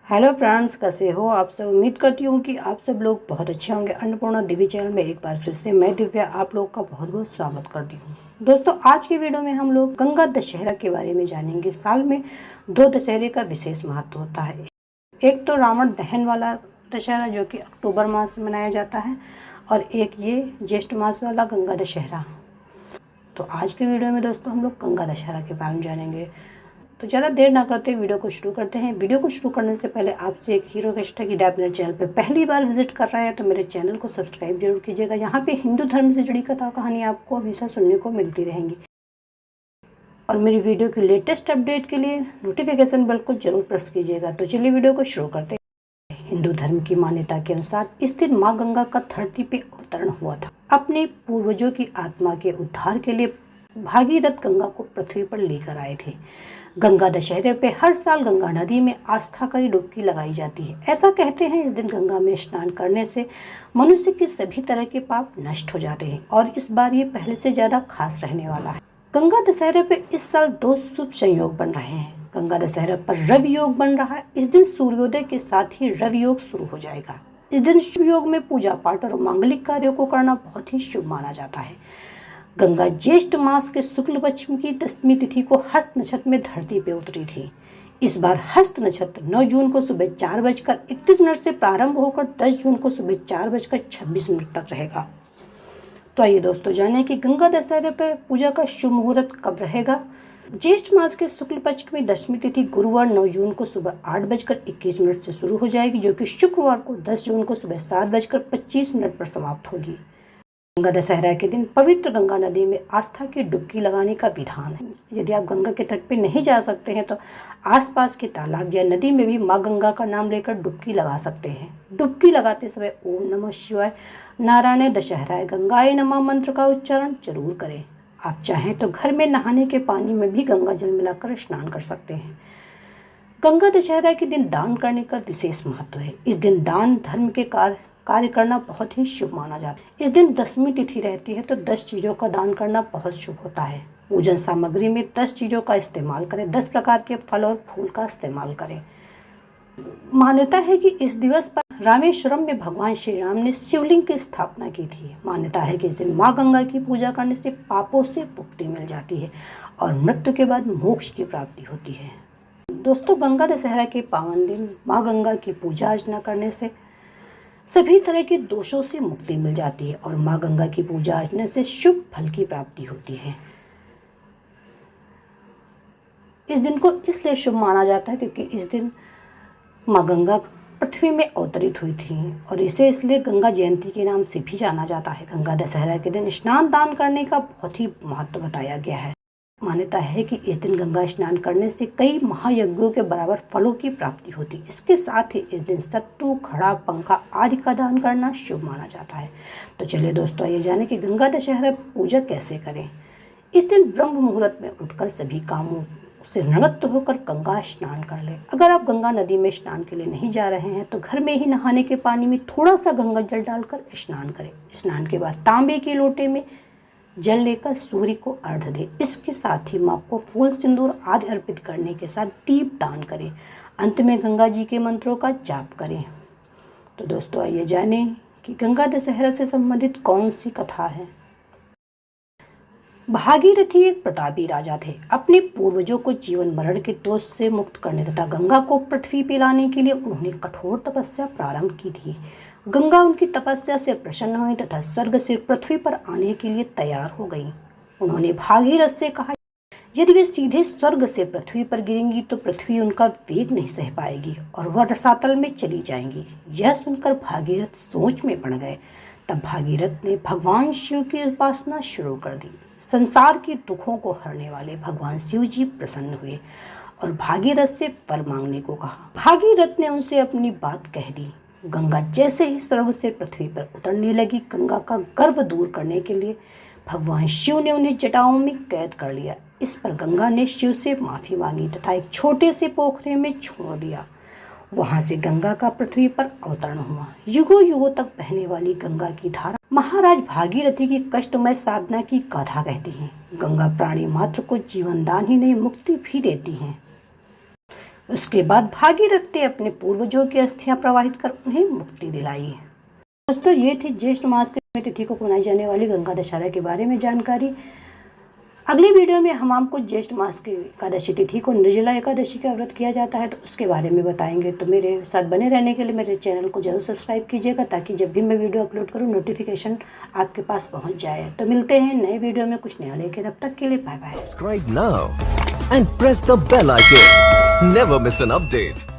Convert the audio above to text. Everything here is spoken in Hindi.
हेलो फ्रेंड्स, कैसे हो आप सब। उम्मीद करती हूँ कि आप सब लोग बहुत अच्छे होंगे। अन्नपूर्णा देवी चैनल में एक बार फिर से मैं दिव्या आप लोग का बहुत बहुत स्वागत करती हूँ। दोस्तों, आज की वीडियो में हम लोग गंगा दशहरा के बारे में जानेंगे। साल में दो दशहरे का विशेष महत्व होता है। एक तो रावण दहन वाला दशहरा जो कि अक्टूबर मास में मनाया जाता है, और एक ये ज्येष्ठ मास वाला गंगा दशहरा। तो आज की वीडियो में दोस्तों हम लोग गंगा दशहरा के बारे में जानेंगे। तो ज़्यादा देर ना करते वीडियो को शुरू करते हैं। वीडियो को शुरू करने से पहले आपसे एक ही रिक्वेस्ट है कि आप मेरे चैनल पे पहली बार विजिट कर रहे हैं तो मेरे चैनल को सब्सक्राइब जरूर कीजिएगा। यहाँ पे हिंदू धर्म से जुड़ी कथा कहानी आपको हमेशा सुनने को मिलती रहेंगी, और मेरी वीडियो की लेटेस्ट अपडेट के लिए नोटिफिकेशन बेल को जरूर प्रेस कीजिएगा। तो चलिए वीडियो को शुरू करते हैं। हिंदू धर्म की मान्यता के अनुसार इस दिन माँ गंगा का धरती पे अवतरण हुआ था। अपने पूर्वजों की आत्मा के उद्धार के लिए भागीरथ गंगा को पृथ्वी पर लेकर आए थे। गंगा दशहरे पे हर साल गंगा नदी में आस्था की डुबकी लगाई जाती है। ऐसा कहते हैं इस दिन गंगा में स्नान करने से मनुष्य के सभी तरह के पाप नष्ट हो जाते हैं, और इस बार ये पहले से ज्यादा खास रहने वाला है। गंगा दशहरे पे इस साल दो शुभ संयोग बन रहे हैं। गंगा दशहरा पर रवि योग बन रहा है। इस दिन सूर्योदय के साथ ही रवि योग शुरू हो जाएगा। इस दिन शुभ योग में पूजा पाठ और मांगलिक कार्यों को करना बहुत ही शुभ माना जाता है। गंगा ज्येष्ठ मास के शुक्ल पक्ष की 10वीं तिथि को हस्त नक्षत्र में धरती पे उतरी थी। इस बार हस्त नक्षत्र 9 जून को सुबह 4:31 से प्रारंभ होकर 10 जून को सुबह 4:26 तक रहेगा। तो आइए दोस्तों जाने कि गंगा दशहरे पर पूजा का शुभ मुहूर्त कब रहेगा। ज्येष्ठ मास के शुक्ल पक्ष में 10वीं तिथि गुरुवार 9 जून को सुबह 8:21 से शुरू हो जाएगी, जो कि शुक्रवार को 10 जून को सुबह 7:25 पर समाप्त होगी। गंगा दशहरा के दिन पवित्र गंगा नदी में आस्था की डुबकी लगाने का विधान है। यदि आप गंगा के तट पर नहीं जा सकते हैं तो आसपास के तालाब या नदी में भी माँ गंगा का नाम लेकर डुबकी लगा सकते हैं। डुबकी लगाते समय ओम नमः शिवाय, नारायण दशहराय, गंगाए नमः मंत्र का उच्चारण जरूर करें। आप चाहें तो घर में नहाने के पानी में भी गंगा जल मिलाकर स्नान कर सकते हैं। गंगा दशहरा के दिन दान करने का विशेष महत्व है। इस दिन दान धर्म के कार्य करना बहुत ही शुभ माना जाता है। इस दिन 10वीं तिथि रहती है तो 10 चीज़ों का दान करना बहुत शुभ होता है। पूजन सामग्री में 10 चीज़ों का इस्तेमाल करें। 10 प्रकार के फल और फूल का इस्तेमाल करें। मान्यता है कि इस दिवस पर रामेश्वरम में भगवान श्री राम ने शिवलिंग की स्थापना की थी। मान्यता है कि इस दिन माँ गंगा की पूजा करने से पापों से मुक्ति मिल जाती है और मृत्यु के बाद मोक्ष की प्राप्ति होती है। दोस्तों, गंगा दशहरा के पावन दिन माँ गंगा की पूजा अर्चना करने से सभी तरह के दोषों से मुक्ति मिल जाती है और माँ गंगा की पूजा अर्चना से शुभ फल की प्राप्ति होती है। इस दिन को इसलिए शुभ माना जाता है क्योंकि इस दिन माँ गंगा पृथ्वी में अवतरित हुई थी, और इसे इसलिए गंगा जयंती के नाम से भी जाना जाता है। गंगा दशहरा के दिन स्नान दान करने का बहुत ही महत्व बताया गया है। मान्यता है कि इस दिन गंगा स्नान करने से कई महायज्ञों के बराबर फलों की प्राप्ति होती है। इसके साथ ही इस दिन सत्तू, घड़ा, पंखा आदि का दान करना शुभ माना जाता है। तो चलिए दोस्तों, ये जाने कि गंगा दशहरा पूजा कैसे करें। इस दिन ब्रह्म मुहूर्त में उठकर सभी कामों से निवृत्त होकर गंगा स्नान कर लें। अगर आप गंगा नदी में स्नान के लिए नहीं जा रहे हैं तो घर में ही नहाने के पानी में थोड़ा सा गंगा जल डालकर स्नान करें। स्नान के बाद तांबे के लोटे में जल लेकर सूर्य को अर्घ्य दें। इसके साथ ही माँ को फूल सिंदूर आदि अर्पित करने के साथ दीप दान करें। अंत में गंगा जी के मंत्रों का जाप करें। तो दोस्तों, आइए जानें कि गंगा दशहरा से संबंधित कौन सी कथा है। भागीरथी एक प्रतापी राजा थे। अपने पूर्वजों को जीवन मरण के दोष से मुक्त करने तथा गंगा को पृथ्वी पे लाने के लिए उन्होंने कठोर तपस्या प्रारंभ की थी। गंगा उनकी तपस्या से प्रसन्न हुई तथा स्वर्ग से पृथ्वी पर आने के लिए तैयार हो गई। उन्होंने भागीरथ से कहा, यदि वे सीधे स्वर्ग से पृथ्वी पर गिरेंगी तो पृथ्वी उनका वेग नहीं सह पाएगी और वह रसातल में चली जाएंगी। यह सुनकर भागीरथ सोच में पड़ गए। तब भागीरथ ने भगवान शिव की उपासना शुरू कर दी। संसार के दुखों को हरने वाले भगवान शिव जी प्रसन्न हुए और भागीरथ से वर मांगने को कहा। भागीरथ ने उनसे अपनी बात कह दी। गंगा जैसे ही स्वर्ग से पृथ्वी पर उतरने लगी, गंगा का गर्व दूर करने के लिए भगवान शिव ने उन्हें जटाओं में कैद कर लिया। इस पर गंगा ने शिव से माफी मांगी तथा एक छोटे से पोखरे में छोड़ दिया। वहां से गंगा का पृथ्वी पर अवतरण हुआ। युगों युगों तक बहने वाली गंगा की धारा महाराज भागीरथी की कष्टमय साधना की गाथा कहती है। गंगा प्राणी मात्र को जीवन दान ही नहीं, मुक्ति भी देती है। उसके बाद भागीरथ ने अपने पूर्वजों की अस्थियां प्रवाहित कर उन्हें मुक्ति दिलाई। दोस्तों ये थी ज्येष्ठ मास की तिथि को मनाई जाने वाली गंगा दशहरा के बारे में जानकारी। अगली वीडियो में हम आपको ज्येष्ठ मास की एकादशी तिथि को निर्जला एकादशी का व्रत किया जाता है तो उसके बारे में बताएंगे। तो मेरे साथ बने रहने के लिए मेरे चैनल को जरूर सब्सक्राइब कीजिएगा ताकि जब भी मैं वीडियो अपलोड करूं नोटिफिकेशन आपके पास पहुंच जाए। तो मिलते हैं नए वीडियो में कुछ नया लेके, तब तक के लिए bye bye. Subscribe now and press the bell icon. Never miss an update.